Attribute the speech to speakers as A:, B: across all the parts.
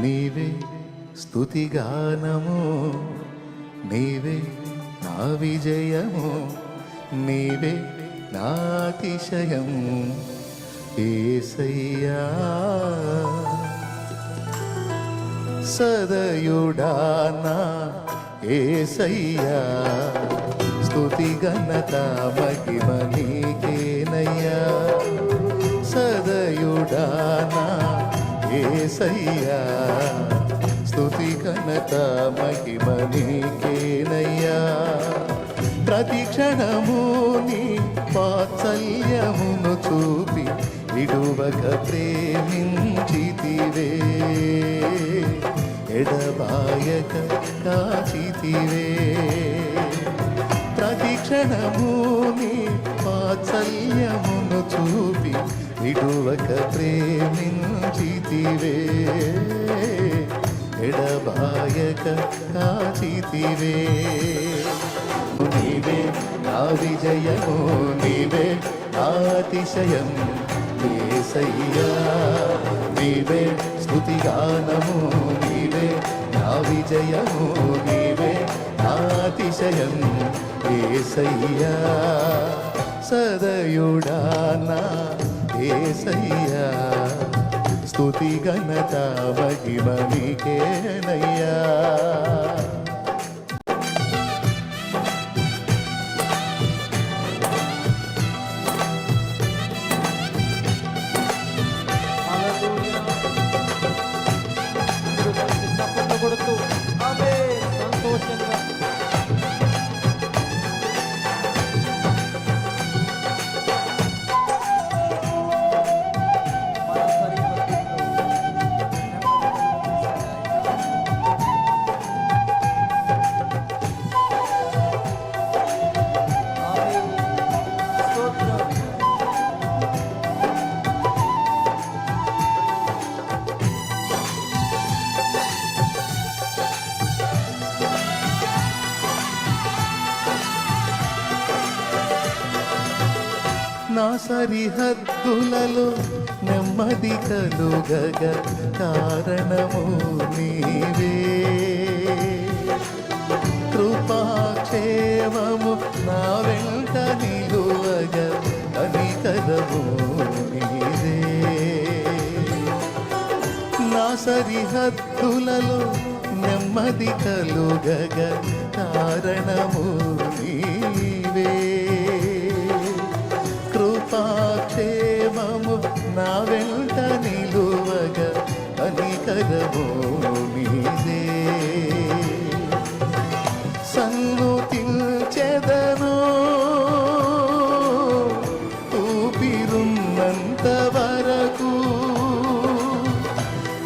A: నీవే స్తుతిగానము, నీవే నా విజయము, నీవే నా అతిశయం యేసయ్యా. సదయుడానా యేసయ్యా, స్తుతి ఘనత మహిమ నీకేనయ్యా. సదయుడానా యేసయ్యా, స్తుతి ఘనత మహిమ నీకేనయ్యా. ప్రతి క్షణము నీ వాత్సల్యమును చూపి విడువక ప్రేమించితివే, ఎడబాయక కాచితివే. ప్రతి క్షణము నీ వాత్సల్యమును చూపి విడువక ప్రేమించితివే, ఎడబాయక కాచితివే. నీవే నా విజయము, నీవే నా అతిశయం యేసయ్యా. నీవే స్తుతిగానము, నీవే నా విజయము, నీవే నా అతిశయం యేసయ్యా. సదయుడానా యేసయ్యా, స్తుతి ఘనత మహిమ నీకేనయ్యా.
B: కొడుతూ ఆమె సంతోషంగా
A: నా సరిహద్దులలో నెమ్మది కలుగగ కారణము నీవే. కృపాక్షేమము నా వెంట నిలువగ కనికరము నీవే. నా సరిహద్దులలో నెమ్మది కలుగగ కారణము నీవే. కృపాక్షేమము నా వెంట నిలువగ కనికరము నీదే. సన్నుతించెదను ఊపిరున్నంత వరకు,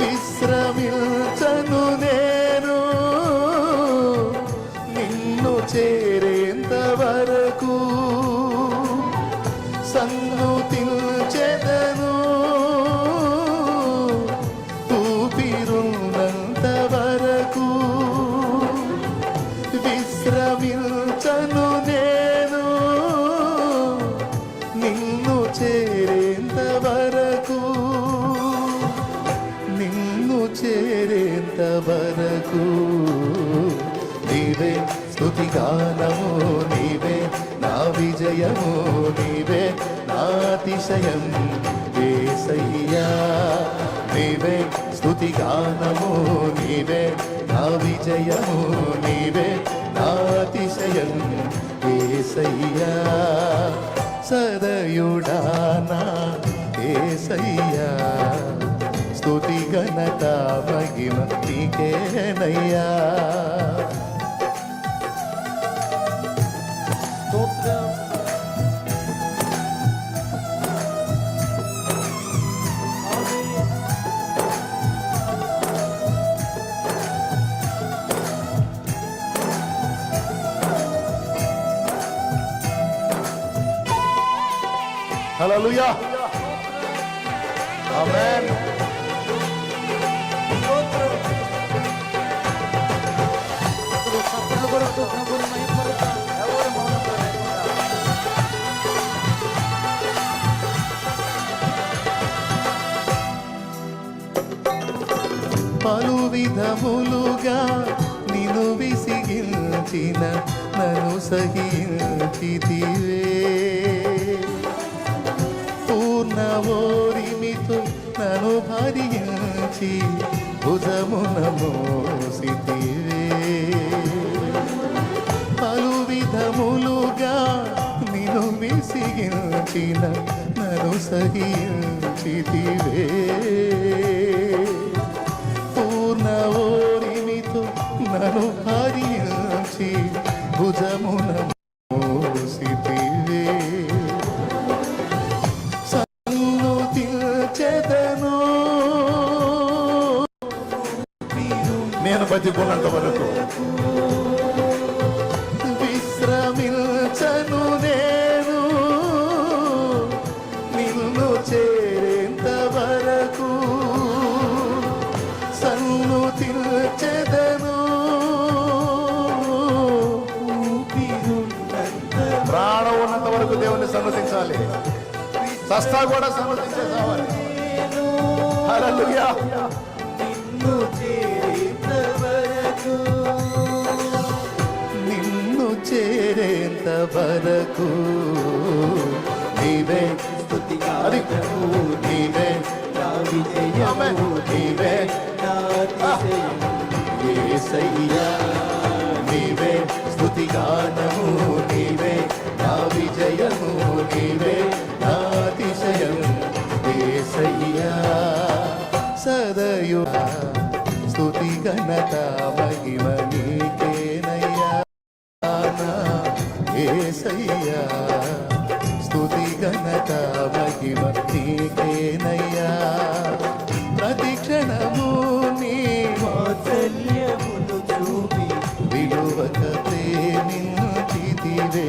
A: విశ్రమించను నేను నిన్ను చేరేంత వరకు. సన్నుతించెదను ఊపిరున్నంత వరకు, విశ్రమించను నేను నిన్ను చేరేంత వరకు, నిన్ను చేరేంత వరకు. నీవే స్తుతిగానము, నీవే నా విజయము, నీవే నా అతిశయం యేసయ్యా. నీవే స్తుతిగానము, నీవే నా విజయము, నీవే నా అతిశయం యేసయ్యా. సదయుడానా యేసయ్యా, స్తుతి ఘనత మహిమ నీకేనయ్యా. హల్లెలూయా, ఆమేన్. పలు విధములుగా నిన్ను విసిగించిన నన్ను సహించితివే పూర్ణ ఓరిమితో నన్ను భరించి భుజమున మోసితివే పలు విధములుగా నిన్ను విసిగించిన నన్ను సహించితివే పూర్ణ ఓరిమితో నన్ను భరించి భుజమున మోసితివే సన్నుతించెదను నేను బతికున్నంత వరకు విశ్రమించను నేను నిన్ను చేరేంత వరకు సన్నుతించెదను ప్రాణం ఉన్నంత వరకు దేవుని సన్నుతించాలి సస్తా కూడా సన్నుతించే సావాలి హల్లెలూయా నిన్ను చేరేంత వరకు నీవే అది నీవే ఆమేన్. నీవే యేసయ్యా నీవే స్తుతిగానము నీవే నా విజయము నీవే నా అతిశయం యేసయ్యా సదయు స్తుతి ఘనత మహిమ నీకేనయ్యా యేసయ్యా స్తుతి ఘనత మహిమ నీకేనయ్యా ప్రతి క్షణము నీ
B: వాత్సల్యమును చూపి
A: విలువక ప్రేమించితివే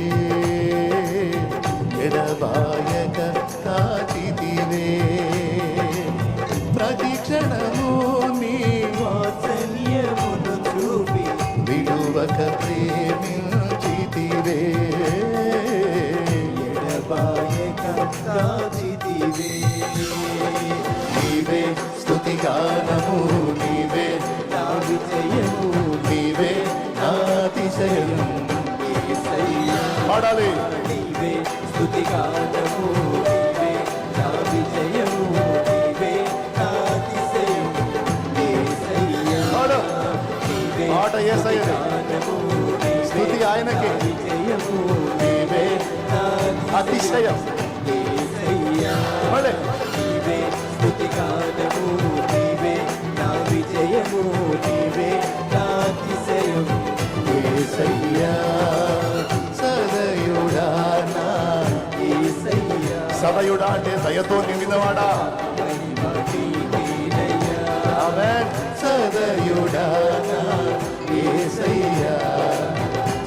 A: ఎడబాయక కాచితివే ప్రతి క్షణము నీ
B: వాత్సల్యమును చూపి
A: విలువక ప్రేమించితివే
B: ఎడబాయక కాచితివే
A: నీవే స్తుతిగానము నీవే
B: నా విజయము
A: నీవే నా అతిశయం
B: యేసయ్యా
A: పాడాలి
B: నీవే స్తుతిగానము నీవే నా విజయము నీవే నా అతిశయము యేసయ్యా
A: పాడు
B: నీవే
A: పాట యేసయ్యది
B: స్తుతిగానము
A: స్తుతి ఆయనకి
B: విజయము
A: నీవే
B: నా
A: అతిశయం
B: యేసయ్యా
A: పాడే
B: నీవే స్తుతిగానము నీవే నా విజయము నీవే నా అతిశయము
A: యేసయ్యా సదయుడా నా
B: యేసయ్యా
A: సదయుడా అంటే దయతో నిండినవాడా
B: మహిమ నీకేనయ్యా
A: ఆమేన్ సదయుడా నా యేసయ్యా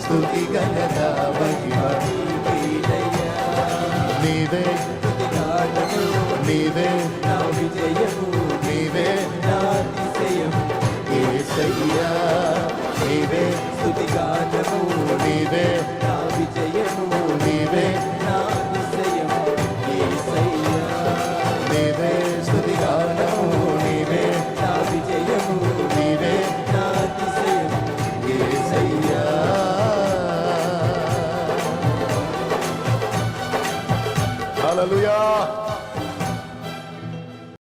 A: స్తుతి ఘనత మహిమ
B: నీకేనయ్యా
A: నీవే
B: స్తుతిగానము
A: నీవే
B: నా విజయము
A: నీవే
B: నా అతిశయము
A: యేసయ్యా నీవే
B: స్తుతిగానము
A: నీవే